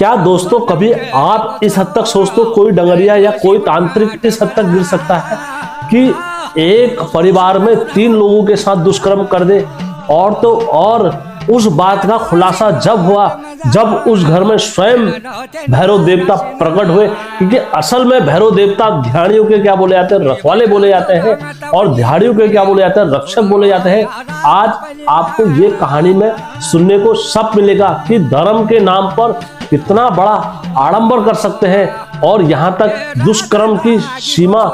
क्या दोस्तों कभी आप इस हद तक सोचते हो कोई डंगरिया या कोई तांत्रिक इस हद तक गिर सकता है कि एक परिवार में 3 लोगों के साथ दुष्कर्म कर दे। और तो और उस बात का खुलासा जब हुआ जब उस घर में स्वयं भैरव देवता प्रकट हुए, क्योंकि असल में भैरव देवता ध्यानियों के क्या बोले जाते हैं, रखवाले बोले जाते हैं, और ध्यानियों के क्या बोले जाते हैं, रक्षक बोले जाते हैं। आज आपको ये कहानी में सुनने को सब मिलेगा कि धर्म के नाम पर कितना बड़ा आडंबर कर सकते हैं और यहां तक दुष्कर्म की सीमा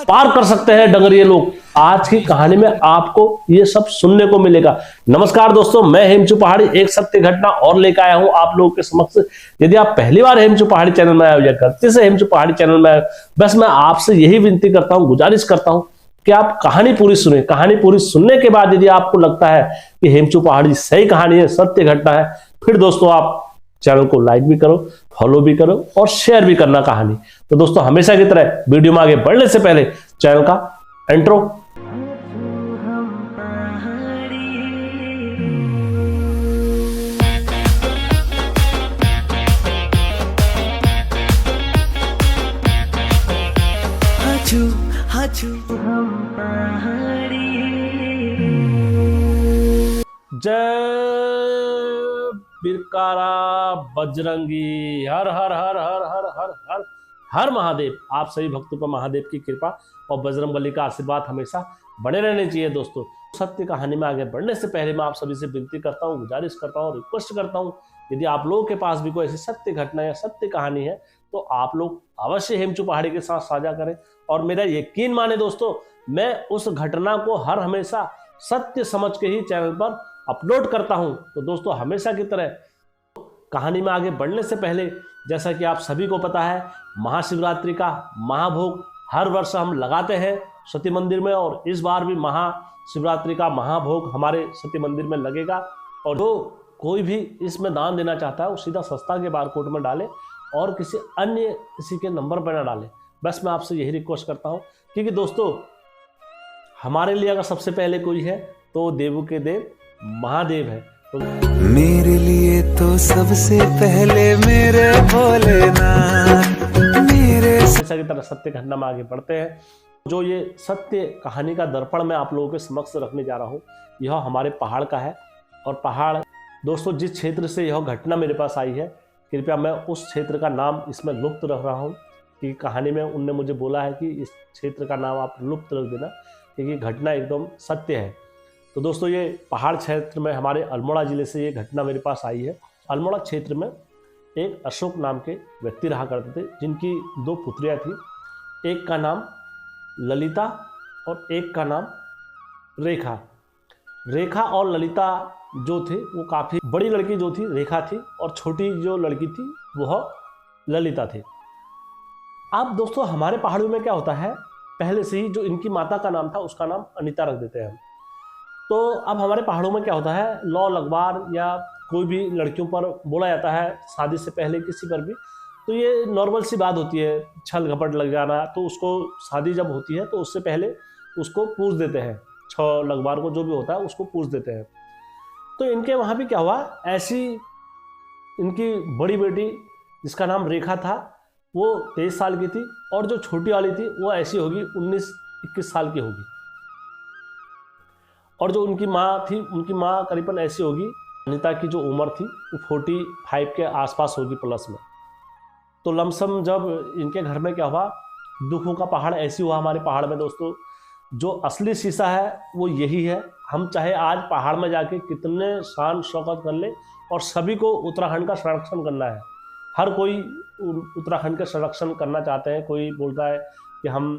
पार कर सकते हैं डंगरिये लोग। आज की कहानी में आपको ये सब सुनने को मिलेगा। नमस्कार दोस्तों, मैं हेमचू पहाड़ी एक सत्य घटना और लेकर आया हूं आप लोगों के समक्ष। यदि आप पहली बार हेमचू पहाड़ी चैनल में आए या गलती से हेमचू पहाड़ी चैनल में आए, बस मैं आपसे यही विनती करता हूं, गुजारिश करता हूं कि आप कहानी पूरी सुने। कहानी पूरी सुनने के बाद यदि आपको लगता है कि हेमचू पहाड़ी सही कहानी है, सत्य घटना है, फिर दोस्तों आप चैनल को लाइक भी करो, फॉलो भी करो और शेयर भी करना कहानी। तो दोस्तों हमेशा की तरह वीडियो में आगे बढ़ने से पहले चैनल का इंट्रो। जय बिरकारा बजरंगी, हर हर हर हर हर हर हर हर महादेव। आप सभी भक्तों पर महादेव की कृपा और बजरंगबली का आशीर्वाद हमेशा बने रहने चाहिए। दोस्तों सत्य कहानी में आगे बढ़ने से पहले मैं आप सभी से विनती करता हूँ, गुजारिश करता हूँ, रिक्वेस्ट करता हूँ, यदि आप लोगों के पास भी कोई ऐसी सत्य घटना या सत्य कहानी है तो आप लोग अवश्य हेमचू पहाड़ी के साथ साझा करें। और मेरा यकीन माने दोस्तों, मैं उस घटना को हर हमेशा सत्य समझ के ही चैनल पर अपलोड करता हूं। तो दोस्तों हमेशा की तरह कहानी में आगे बढ़ने से पहले, जैसा कि आप सभी को पता है, महाशिवरात्रि का महाभोग हर वर्ष हम लगाते हैं सती मंदिर में, और इस बार भी महाशिवरात्रि का महाभोग हमारे सती मंदिर में लगेगा। और जो कोई भी इसमें दान देना चाहता है वो सीधा संस्था के बारकोड में डाले और किसी अन्य किसी के नंबर पर ना डाले। बस मैं आपसे यही रिक्वेस्ट करता हूँ, क्योंकि दोस्तों हमारे लिए अगर सबसे पहले कोई है तो देवों के देव महादेव है। तो मेरे लिए तो सबसे पहले मेरे भोलेनाथ मेरे जैसा की तरह सत्य घटना में आगे बढ़ते हैं। जो ये सत्य कहानी का दर्पण मैं आप लोगों के समक्ष रखने जा रहा हूँ, यह हमारे पहाड़ का है। और पहाड़ दोस्तों जिस क्षेत्र से यह घटना मेरे पास आई है, कृपया मैं उस क्षेत्र का नाम इसमें लुप्त रख रहा हूँ, कि कहानी में उनने मुझे बोला है कि इस क्षेत्र का नाम आप लुप्त रख देना, क्योंकि घटना एकदम सत्य है। तो दोस्तों ये पहाड़ क्षेत्र में हमारे अल्मोड़ा ज़िले से ये घटना मेरे पास आई है। अल्मोड़ा क्षेत्र में एक अशोक नाम के व्यक्ति रहा करते थे, जिनकी 2 पुत्रियां थी। एक का नाम ललिता और एक का नाम रेखा। रेखा और ललिता जो थे वो काफ़ी बड़ी लड़की जो थी रेखा थी, और छोटी जो लड़की थी वह ललिता थी। अब दोस्तों हमारे पहाड़ों में क्या होता है, पहले से ही जो इनकी माता का नाम था उसका नाम अनीता रख देते हैं हम। तो अब हमारे पहाड़ों में क्या होता है, लौ लगवार या कोई भी लड़कियों पर बोला जाता है शादी से पहले किसी पर भी, तो ये नॉर्मल सी बात होती है, छल घपट लग जाना। तो उसको शादी जब होती है तो उससे पहले उसको पूछ देते हैं, 6 लगवार को जो भी होता है उसको पूछ देते हैं। तो इनके वहाँ भी क्या हुआ, ऐसी इनकी बड़ी बेटी जिसका नाम रेखा था वो 23 साल की थी, और जो छोटी वाली थी वो ऐसी होगी 19-21 साल की होगी, और जो उनकी माँ थी उनकी माँ करीबन ऐसी होगी, अनीता की जो उम्र थी वो 45 के आसपास होगी प्लस में। तो लमसम जब इनके घर में क्या हुआ, दुखों का पहाड़ ऐसी हुआ हमारे पहाड़ में। दोस्तों जो असली शीशा है वो यही है। हम चाहे आज पहाड़ में जाके कितने शान शौकत कर ले, और सभी को उत्तराखंड का संरक्षण करना है। हर कोई उत्तराखंड का संरक्षण करना चाहते हैं, कोई बोलता है कि हम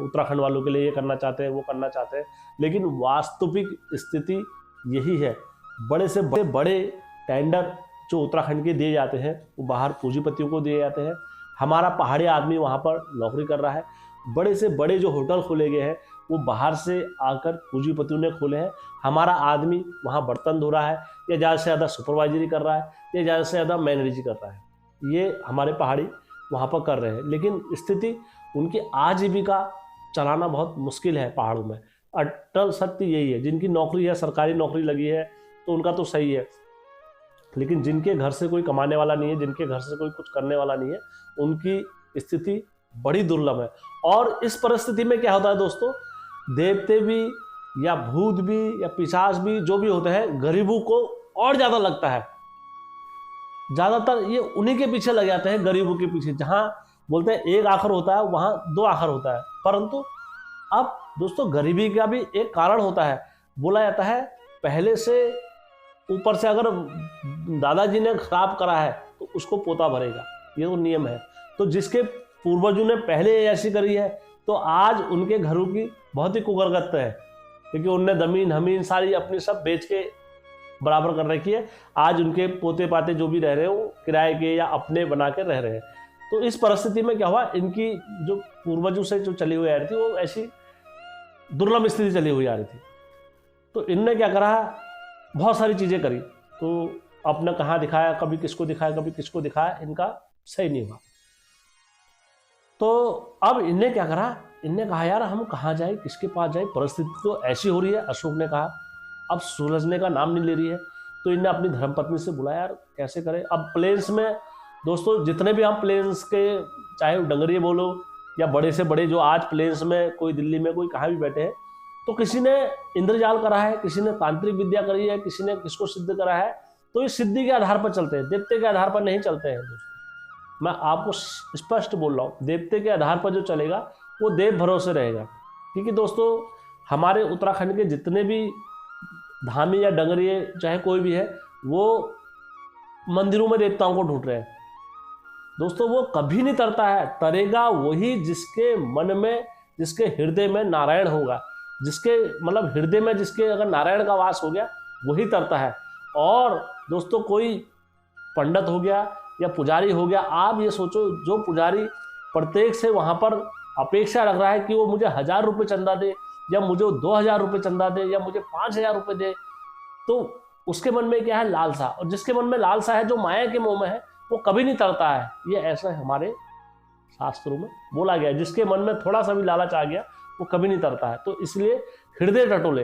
उत्तराखंड वालों के लिए ये करना चाहते हैं, वो करना चाहते हैं, लेकिन वास्तविक स्थिति यही है। बड़े से बड़े टेंडर जो उत्तराखंड के दिए जाते हैं वो बाहर पूंजीपतियों को दिए जाते हैं। हमारा पहाड़ी आदमी वहाँ पर नौकरी कर रहा है। बड़े से बड़े जो होटल खोले गए हैं वो बाहर से आकर पूंजीपतियों ने खोले हैं। हमारा आदमी वहाँ बर्तन धो रहा है, या ज़्यादा से ज़्यादा सुपरवाइजरी कर रहा है, या ज़्यादा से ज़्यादा मैनेजरी कर रहा है। ये हमारे पहाड़ी वहाँ पर कर रहे हैं, लेकिन स्थिति उनकी आजीविका चलाना बहुत मुश्किल है पहाड़ों में। अटल सत्य यही है। जिनकी नौकरी है, सरकारी नौकरी लगी है, तो उनका तो सही है। लेकिन जिनके घर से कोई कमाने वाला नहीं है, जिनके घर से कोई कुछ करने वाला नहीं है, उनकी स्थिति बड़ी दुर्लभ है। और इस परिस्थिति में क्या होता है दोस्तों, देवते भी या भूत भी या पिशाच भी जो भी होते हैं, गरीबों को और ज़्यादा लगता है। ज़्यादातर ये उन्हीं के पीछे लग जाते हैं, गरीबों के पीछे। जहाँ बोलते हैं एक आखिर होता है, वहाँ दो आखिर होता है। परंतु अब दोस्तों गरीबी का भी एक कारण होता है। बोला जाता है पहले से ऊपर से अगर दादाजी ने खराब करा है तो उसको पोता भरेगा, ये तो नियम है। तो जिसके पूर्वजों ने पहले ऐसी करी है तो आज उनके घरों की बहुत ही कुकरगत है, क्योंकि उनने जमीन हमीन सारी अपनी सब बेच के बराबर कर रखी है। आज उनके पोते पाते जो भी रह रहे हैं वो किराए के या अपने बना के रह रहे हैं। तो इस परिस्थिति में क्या हुआ, इनकी जो पूर्वजों से जो चली हुई आ रही थी वो ऐसी दुर्लभ स्थिति चली हुई आ रही थी। तो इनने क्या करा, बहुत सारी चीज़ें करी। तो अपने कहाँ दिखाया, कभी किसको दिखाया, कभी किसको दिखाया, इनका सही नहीं हुआ। तो अब इनने क्या करा, इनने कहा यार हम कहाँ जाए, किसके पास जाए, परिस्थिति तो ऐसी हो रही है। अशोक ने कहा अब सुलझने का नाम नहीं ले रही है। तो इनने अपनी धर्मपत्नी से बोला यार कैसे करें। अब प्लेन्स में दोस्तों जितने भी हम प्लेन्स के, चाहे डंगरिये बोलो या बड़े से बड़े जो आज प्लेन्स में, कोई दिल्ली में, कोई कहाँ भी बैठे हैं, तो किसी ने इंद्रजाल करा है, किसी ने तांत्रिक विद्या करी है, किसी ने किसको सिद्ध करा है। तो ये सिद्धि के आधार पर चलते हैं, देवते के आधार पर नहीं चलते हैं दोस्तों। मैं आपको स्पष्ट बोल रहा हूँ, देवते के आधार पर जो चलेगा वो देव भरोसे रहेगा। क्योंकि दोस्तों हमारे उत्तराखंड के जितने भी धामी या डंगरिये चाहे कोई भी है, वो मंदिरों में देवताओं को ढूंढ रहे हैं दोस्तों। वो कभी नहीं तरता है, तरेगा वही जिसके मन में, जिसके हृदय में नारायण होगा, जिसके मतलब हृदय में जिसके अगर नारायण का वास हो गया वही तरता है। और दोस्तों कोई पंडित हो गया या पुजारी हो गया, आप ये सोचो जो पुजारी प्रत्येक से वहाँ पर अपेक्षा रख रहा है कि वो मुझे 1000 रुपये चंदा दे, या मुझे 2000 रुपये चंदा दे, या मुझे 5000 रुपये दे, तो उसके मन में क्या है, लालसा। और जिसके मन में लालसा है, जो माया के मोह में है, वो कभी नहीं तरता है। ये ऐसा हमारे शास्त्रों में बोला गया है, जिसके मन में थोड़ा सा भी लालच आ गया वो कभी नहीं तरता है। तो इसलिए हृदय टटोले,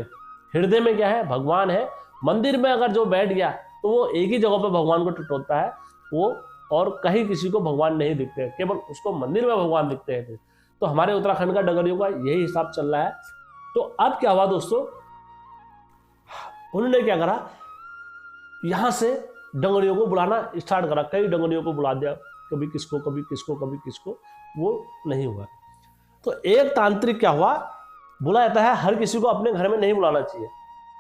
हृदय में क्या है, भगवान है। मंदिर में अगर जो बैठ गया तो वो एक ही जगह पर भगवान को टटोलता है वो, और कहीं किसी को भगवान नहीं दिखते हैं, केवल उसको मंदिर में भगवान दिखते हैं। तो हमारे उत्तराखंड का डगरियों का यही हिसाब चल रहा है। तो अब क्या हुआ दोस्तों, उन्होंने क्या करा, यहां से डंगरियों को बुलाना स्टार्ट करा। कई डंगरियों को बुला दिया, कभी किसको कभी किसको कभी किसको, वो नहीं हुआ। तो एक तांत्रिक क्या हुआ, बोला जाता है हर किसी को अपने घर में नहीं बुलाना चाहिए।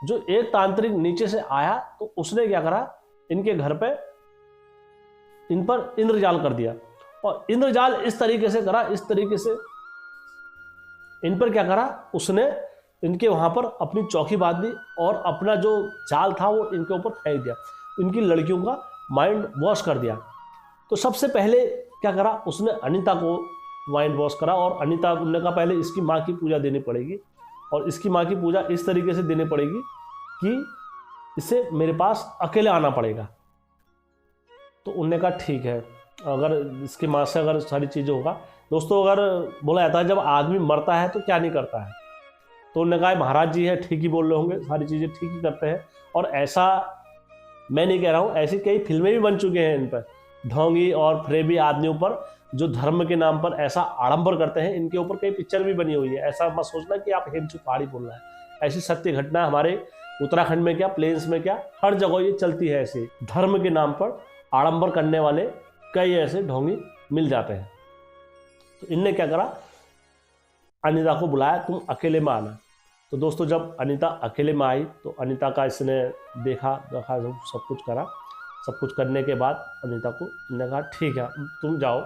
जो एक तांत्रिक नीचे से आया तो उसने क्या करा, इनके घर पे इन पर इंद्रजाल कर दिया। और इंद्रजाल इस तरीके से करा, इस तरीके से इन पर क्या करा, उसने इनके वहां पर अपनी चौकी बांध दी और अपना जो जाल था वो इनके ऊपर फेंक दिया। इनकी लड़कियों का माइंड वॉश कर दिया। तो सबसे पहले क्या करा, उसने अनीता को माइंड वॉश करा। और अनीता ने कहा पहले इसकी माँ की पूजा देनी पड़ेगी, और इसकी माँ की पूजा इस तरीके से देनी पड़ेगी कि इसे मेरे पास अकेले आना पड़ेगा। तो उनने कहा ठीक है, अगर इसकी माँ से अगर सारी चीज़ें होगा। दोस्तों अगर बोला जाता है जब आदमी मरता है तो क्या नहीं करता है, तो उन्होंने कहा महाराज जी है, ठीक ही बोल रहे होंगे, सारी चीज़ें ठीक ही करते हैं। और ऐसा मैं नहीं कह रहा हूँ, ऐसी कई फिल्में भी बन चुकी हैं इन पर, ढोंगी और फरेबी आदमियों पर जो धर्म के नाम पर ऐसा आडंबर करते हैं। इनके ऊपर कई पिक्चर भी बनी हुई है। ऐसा मत सोचना कि आप हेमचू पहाड़ी बोल रहा है। ऐसी सत्य घटना हमारे उत्तराखंड में क्या, प्लेन्स में क्या, हर जगह ये चलती है। ऐसे धर्म के नाम पर आडंबर करने वाले कई ऐसे ढोंगी मिल जाते हैं। तो इनने क्या करा, अनीता को बुलाया, तुम अकेले में आना। तो दोस्तों जब अनीता अकेले में आई तो अनीता का इसने देखा सब कुछ करा। सब कुछ करने के बाद अनीता को इन्होंने कहा ठीक है तुम जाओ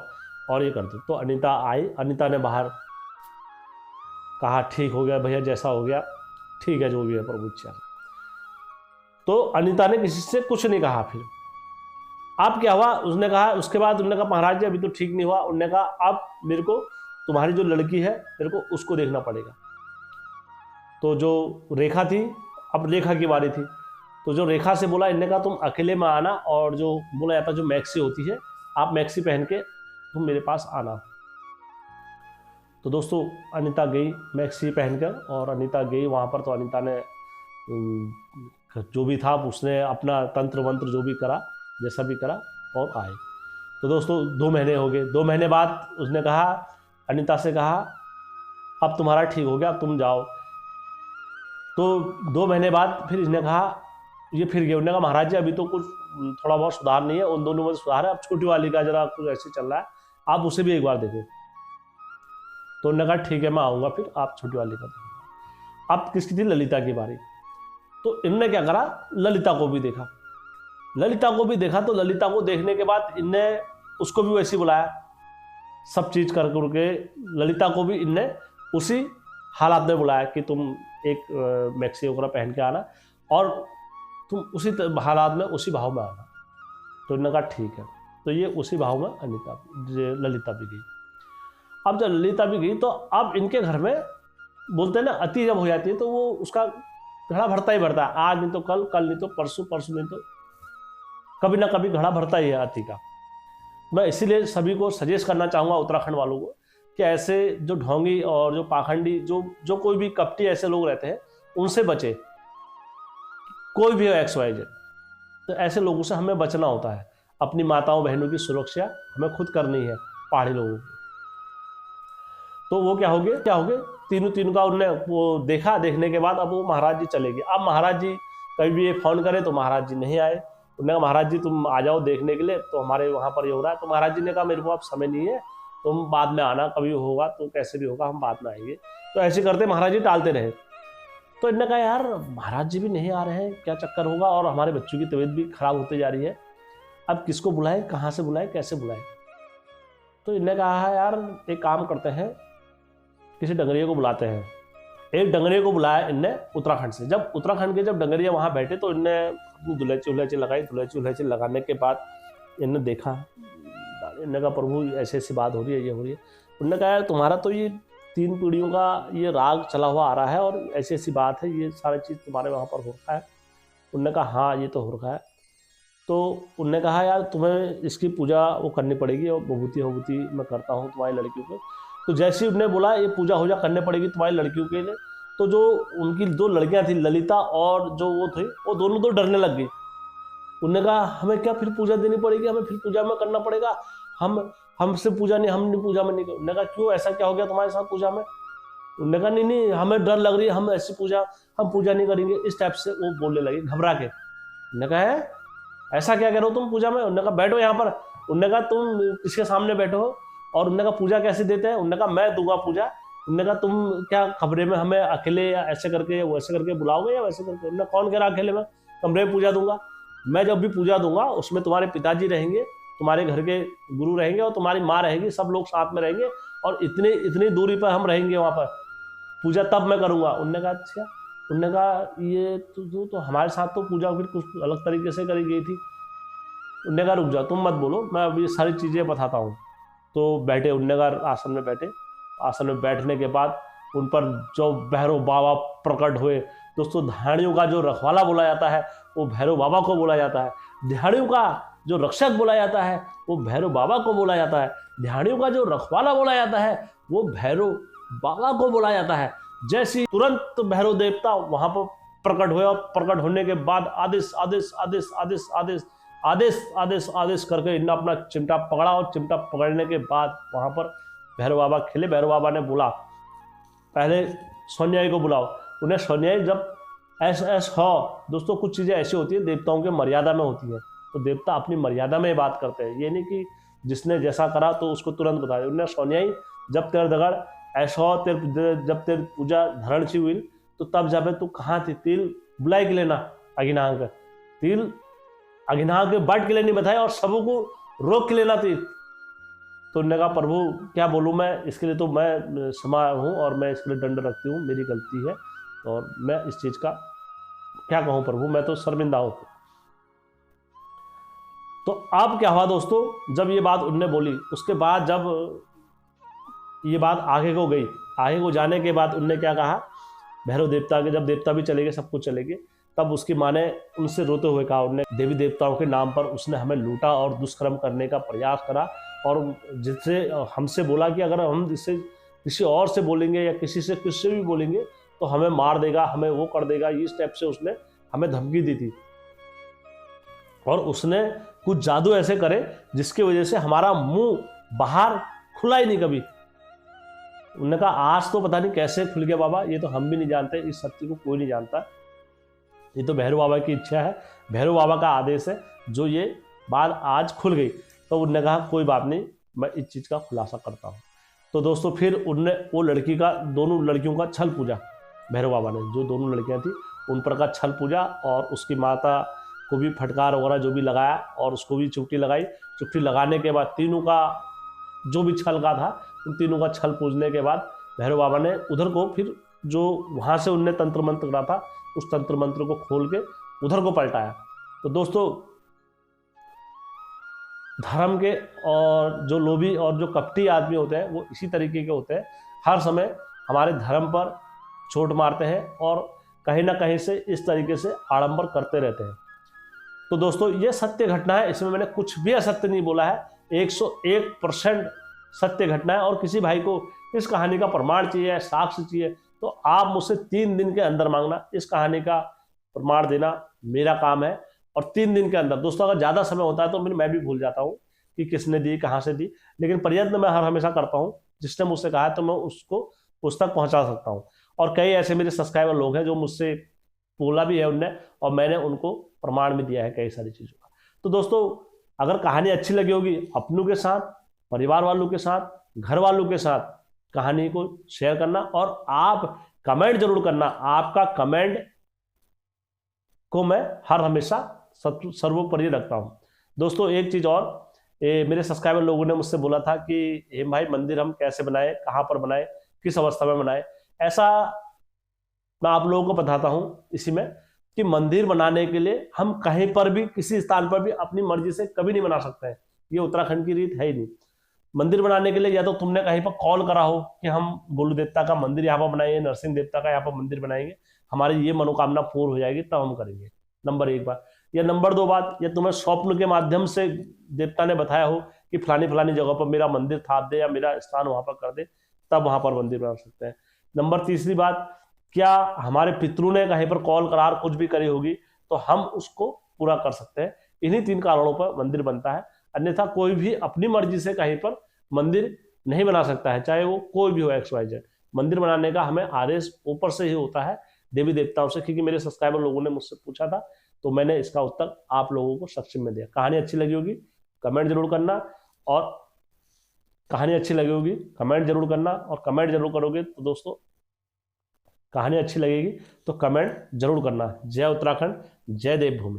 और ये कर दो। तो अनीता आई, अनीता ने बाहर कहा ठीक हो गया भैया, जैसा हो गया ठीक है, जो भी है प्रभु इच्छा। तो अनीता ने किसी से कुछ नहीं कहा। फिर अब क्या हुआ, उसने कहा, उसके बाद उन्होंने कहा महाराज जी अभी तो ठीक नहीं हुआ। उन्होंने कहा अब मेरे को तुम्हारी जो लड़की है मेरे को उसको देखना पड़ेगा। तो जो रेखा थी, अब रेखा की बारी थी, तो जो रेखा से बोला, इनने कहा तुम अकेले में आना, और जो बोला जाता जो मैक्सी होती है, आप मैक्सी पहन के तुम मेरे पास आना। तो दोस्तों अनीता गई मैक्सी पहनकर, और अनीता गई वहाँ पर। तो अनीता ने जो भी था उसने अपना तंत्र मंत्र जो भी करा जैसा भी करा और आए। तो दोस्तों 2 महीने हो गए। 2 महीने बाद उसने कहा, अनीता से कहा, अब तुम्हारा ठीक हो गया, अब तुम जाओ। तो 2 महीने बाद फिर इसने कहा, ये फिर गए। उन्होंने कहा महाराज जी अभी तो कुछ थोड़ा बहुत सुधार नहीं है, उन दोनों में सुधार है, अब छोटी वाली का जरा कुछ ऐसे चल रहा है, आप उसे भी एक बार देखो। तो उन्होंने कहा ठीक है मैं आऊँगा, फिर आप छोटी वाली का देखो। अब किसकी थी? ललिता की बारी। तो इनने क्या करा, ललिता को भी देखा। ललिता को भी देखा तो ललिता को देखने के बाद इनने उसको भी वैसे ही बुलाया, सब चीज़ कर करके ललिता को भी इनने उसी हालात में बुलाया कि तुम एक मैक्सी वगैरह पहन के आना और तुम उसी हालात में उसी भाव में आना। तो इन्होंने कहा ठीक है। तो ये उसी भाव में ललिता भी गई। अब जब ललिता भी गई तो अब इनके घर में बोलते हैं ना, अति जब हो जाती है तो वो उसका घड़ा भरता ही भरता है। आज नहीं तो कल, कल नहीं तो परसों, परसों नहीं तो कभी ना कभी घड़ा भरता ही है अति का। मैं इसीलिए सभी को सजेस्ट करना चाहूँगा, उत्तराखंड वालों को, कि ऐसे जो ढोंगी और जो पाखंडी, जो कोई भी कपटी ऐसे लोग रहते हैं, उनसे बचे। कोई भी हो XYZ, तो ऐसे लोगों से हमें बचना होता है। अपनी माताओं बहनों की सुरक्षा हमें खुद करनी है, पहाड़ी लोगों की। तो वो क्या हो गए तीनों का उनने वो देखा। देखने के बाद अब वो महाराज जी चले गए। अब महाराज जी कभी भी ये फोन करे तो महाराज जी नहीं आए। उन्होंने कहा महाराज जी तुम आ जाओ देखने के लिए, तो हमारे वहाँ पर ये हो रहा है। तो महाराज जी ने कहा मेरे को अब समय नहीं है, तुम बाद में आना, कभी होगा तो कैसे भी होगा, हम बाद में आएंगे। तो ऐसे करते महाराज जी टालते रहे। तो इन्होंने कहा यार महाराज जी भी नहीं आ रहे हैं, क्या चक्कर होगा, और हमारे बच्चों की तबीयत भी खराब होती जा रही है, अब किसको बुलाएं, कहाँ से बुलाएं, कैसे बुलाएं। तो इन्होंने कहा यार एक काम करते हैं, किसी डंगरिया को बुलाते हैं। एक डंगरिया को बुलाया इनने उत्तराखंड से। जब उत्तराखंड के डंगरिया वहाँ बैठे तो इनने अपनी दुलहची लगाई। दुलहची लगाने के बाद इनने देखा, इनने कहा प्रभु ऐसी ऐसी बात हो रही है, ये हो रही है। उन्होंने कहा यार तुम्हारा तो ये 3 पीढ़ियों का ये राग चला हुआ आ रहा है और ऐसी ऐसी बात है, ये सारी चीज़ तुम्हारे वहाँ पर हो रखा है। उन्होंने कहा हाँ ये तो हो रखा है। तो उन्होंने कहा यार तुम्हें इसकी पूजा वो करनी पड़ेगी, और विभूति मैं करता हूँ तुम्हारी लड़कियों को। तो जैसे ही उन्होंने बोला ये पूजा हो जा करने पड़ेगी तुम्हारी लड़कियों के लिए, तो जो उनकी 2 लड़कियां थी, ललिता और जो वो थी, वो दोनों तो डरने लग गई। उन्होंने कहा हमें क्या फिर पूजा देनी पड़ेगी, हमें फिर पूजा में करना पड़ेगा, हमसे पूजा नहीं, हम पूजा में नहीं। उन्होंने कहा क्यों, ऐसा क्या हो गया तुम्हारे साथ पूजा में? उन्होंने कहा नहीं हमें डर लग रही है, हम ऐसी पूजा हम पूजा नहीं करेंगे, इस टाइप से वो बोलने लगे घबरा के। उन्होंने कहा है ऐसा क्या कह रहे हो तुम पूजा में? उन्होंने कहा बैठो यहाँ पर। उन्होंने कहा तुम किसके सामने बैठो हो? और उन्होंने कहा पूजा कैसे देते हैं? उन्होंने कहा मैं दूंगा पूजा। उन्होंने कहा तुम क्या कमरे में हमें अकेले या ऐसे करके या वैसे करके बुलाओगे या वैसे करके? उन्होंने कौन कह रहा अकेले में, कमरे में पूजा दूंगा। मैं जब भी पूजा दूंगा उसमें तुम्हारे पिताजी रहेंगे, तुम्हारे घर के गुरु रहेंगे और तुम्हारी माँ रहेगी, सब लोग साथ में रहेंगे, और इतनी दूरी पर हम रहेंगे वहाँ पर, पूजा तब मैं करूँगा। उन्होंने कहा अच्छा। उन्होंने कहा ये तो हमारे साथ तो पूजा फिर कुछ अलग तरीके से करी गई थी। उन्होंने कहा रुक जाओ तुम मत बोलो, मैं अभी सारी चीज़ें बताता हूँ। तो बैठे, उन्होंने कहा आसन में बैठे। आसन में बैठने के बाद उन पर जो भैरव बाबा प्रकट हुए। दोस्तों ध्यानियों का जो रखवाला बोला जाता है वो भैरव बाबा को बोला जाता है। ध्यानियों का जो रक्षक बोला जाता है वो भैरव बाबा को बोला जाता है। ध्यानियों का जो रखवाला बोला जाता है वो भैरव बाबा को बोला जाता है। जैसे तुरंत भैरव देवता वहां पर प्रकट हुए, और प्रकट होने के बाद आदेश आदेश आदेश आदेश आदेश आदेश आदेश आदेश करके इन्होंने अपना चिमटा पकड़ा, और चिमटा पकड़ने के बाद वहां पर भैरव बाबा खिले। भैरव बाबा ने बोला पहले सोनियाई को बुलाओ। उन्हें सोनियाई जब ऐस हो, दोस्तों कुछ चीज़ें ऐसी होती है देवताओं के मर्यादा में होती है, तो देवता अपनी मर्यादा में बात करते हैं, ये नहीं कि जिसने जैसा करा तो उसको तुरंत बता दे। उन्हें सोनियाई जब तेरे दगड़ ऐसा हो, जब तेरी पूजा धरण सी हुई तो तब जब तू कहाँ थी, तिल बुलाई के लेना अगिनांग, तिल अगिनांग के बाट के लिए नहीं बताया और सबों को रोक के लेना थी। तो उन्होंने कहा प्रभु क्या बोलूँ मैं, इसके लिए तो मैं क्षमा हूँ और मैं इसके लिए दंड रखती हूँ, मेरी गलती है और मैं इस चीज़ का क्या कहूँ प्रभु, मैं तो शर्मिंदा हूँ। तो अब क्या हुआ दोस्तों, जब ये बात उनने बोली उसके बाद जब ये बात आगे को गई, आगे को जाने के बाद उनने क्या कहा, भैरव देवता के जब देवता भी चले गए, सब कुछ चले गए, तब उसकी माँ ने उनसे रोते हुए कहा, उनने देवी देवताओं के नाम पर उसने हमें लूटा और दुष्कर्म करने का प्रयास करा, और जिससे हमसे बोला कि अगर हम इससे किसी और से बोलेंगे या किसी से किससे भी बोलेंगे तो हमें मार देगा, हमें वो कर देगा, इस टाइप से उसने हमें धमकी दी थी। और उसने कुछ जादू ऐसे करे जिसकी वजह से हमारा मुंह बाहर खुला ही नहीं कभी। उन्होंने कहा आज तो पता नहीं कैसे खुल गया बाबा, ये तो हम भी नहीं जानते, इस सत्य को कोई नहीं जानता, ये तो भैरव बाबा की इच्छा है, भैरव बाबा का आदेश है जो ये बात आज खुल गई। तो उन्होंने कहा कोई बात नहीं, मैं इस चीज़ का खुलासा करता हूँ। तो दोस्तों फिर उनने वो लड़की का, दोनों लड़कियों का छल पूजा, भैरव बाबा ने जो दोनों लड़कियां थी उन पर का छल पूजा, और उसकी माता को भी फटकार वगैरह जो भी लगाया और उसको भी चुट्टी लगाई। चुट्टी लगाने के बाद तीनों का जो भी छल का था उन तीनों का छल पूजने के बाद भैरव बाबा ने उधर को फिर जो वहाँ से उनने तंत्र मंत्र करा था उस तंत्र मंत्र को खोल के उधर को पलटाया। तो दोस्तों धर्म के और जो लोभी और जो कपटी आदमी होते हैं वो इसी तरीके के होते हैं, हर समय हमारे धर्म पर चोट मारते हैं और कहीं ना कहीं से इस तरीके से आडंबर करते रहते हैं। तो दोस्तों ये सत्य घटना है, इसमें मैंने कुछ भी असत्य नहीं बोला है, 101% सत्य घटना है। और किसी भाई को इस कहानी का प्रमाण चाहिए, साक्ष्य चाहिए, तो आप मुझसे 3 दिन के अंदर मांगना, इस कहानी का प्रमाण देना मेरा काम है। और 3 दिन के अंदर दोस्तों, अगर ज़्यादा समय होता है तो मैं भी भूल जाता हूँ कि किसने दी, कहाँ से दी, लेकिन प्रयत्न मैं हर हमेशा करता हूँ, जिसने मुझसे कहा है तो मैं उसको उस तक पहुँचा सकता हूँ। और कई ऐसे मेरे सब्सक्राइबर लोग हैं जो मुझसे बोला भी है उनने, और मैंने उनको प्रमाण भी दिया है कई सारी चीज़ों का। तो दोस्तों अगर कहानी अच्छी लगी होगी, अपनों के साथ, परिवार वालों के साथ, घर वालों के साथ कहानी को शेयर करना, और आप कमेंट जरूर करना। आपका कमेंट को मैं हर हमेशा सर्वोपरि रखता हूं। दोस्तों एक चीज़ और, मेरे सब्सक्राइबर लोगों ने मुझसे बोला था कि हेम भाई मंदिर हम कैसे बनाए, कहाँ पर बनाए, किस अवस्था में बनाए। ऐसा मैं आप लोगों को बताता हूं इसी में कि मंदिर बनाने के लिए हम कहीं पर भी, किसी स्थान पर भी अपनी मर्जी से कभी नहीं बना सकते हैं, ये उत्तराखंड की रीत है ही नहीं। मंदिर बनाने के लिए या तो तुमने कहीं पर कॉल करा हो कि हम गुरु देवता का मंदिर यहाँ पर बनाएंगे, नरसिंह देवता का यहाँ पर मंदिर बनाएंगे, हमारी ये मनोकामना पूर्ण हो जाएगी, तब हम करेंगे। नंबर 1 बात। या नंबर 2 बात, या तुम्हें स्वप्न के माध्यम से देवता ने बताया हो कि फलानी फलानी जगह पर मेरा मंदिर था दे या मेरा स्थान वहां पर कर दे, तब वहां पर मंदिर बना सकते हैं। नंबर 3री बात, क्या हमारे पितरों ने कहीं पर कॉल करार कुछ भी करी होगी तो हम उसको पूरा कर सकते हैं। इन्हीं 3 कारणों पर मंदिर बनता है, अन्यथा कोई भी अपनी मर्जी से कहीं पर मंदिर नहीं बना सकता है, चाहे वो कोई भी हो, XYZ। मंदिर बनाने का हमें आदेश ऊपर से ही होता है, देवी देवताओं से, क्योंकि मेरे सब्सक्राइबर लोगों ने मुझसे पूछा था तो मैंने इसका उत्तर आप लोगों को सक्षम में दिया। कहानी अच्छी लगी होगी कमेंट जरूर करना, और कहानी अच्छी लगी होगी कमेंट जरूर करना, और कमेंट जरूर करोगे तो दोस्तों कहानी अच्छी लगेगी तो कमेंट जरूर करना। जय उत्तराखंड, जय देवभूमि।